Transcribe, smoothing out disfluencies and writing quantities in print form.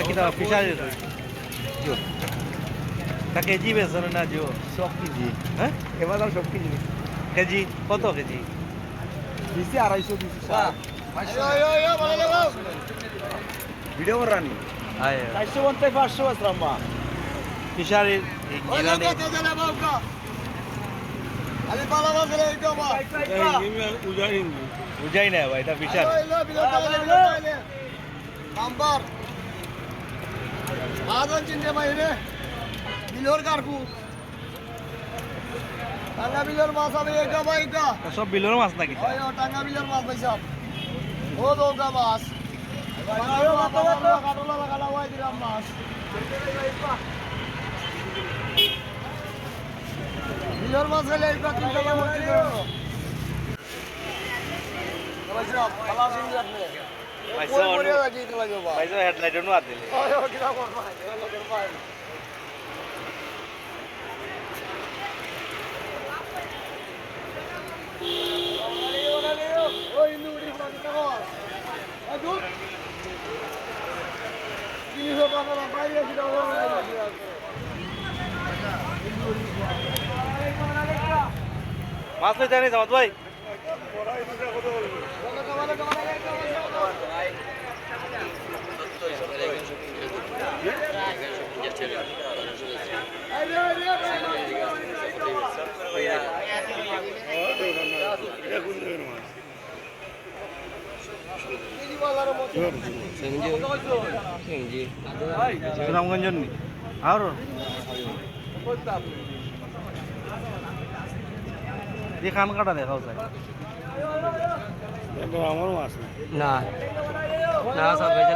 কি দাও ফিশারি তা কেজি বেচছেন না জিও সব কেজি হ্যাঁ এবার সব কেজি কেজি কত কেজি দিছি 250 দিছি ভিডিও রানি আয় 450 500 আছে রাম্মা ফিশারি জিরানি আলি পালা বাজলে এই তো মা বুঝাই না ভাই এটা ফিশারি নাম্বার আদন চিনতে বাইরে বিলোর কারকু টাঙ্গা বিলোর মাছ আমি এটা বাইটা সব বিলের মাছ নাকি ওই টাঙ্গা বিলোর মাছ পাইছাম ও দৌকা মাছ কাটলা লাগালা ওই দিলাম মাছ বিলোর মাছ হলে একটা 3 টাকা মতো করো ভাইসাব খালা সিং রাখলে ভাইসা ওই পরে লাগি তো লাগবে বা ভাইসা হেডলাইট নো আদিলে ওই কিরা করবা লোকের পাই ওই নুড়ি পানি খাও আদু কিনি হবে আমরা বাইরে আছি দাও মাছ লই জানি জামাত ভাই সুনামগঞ্জ নি আর ये खान काटा देखा उसे আমার মাছ না না সব ভেজে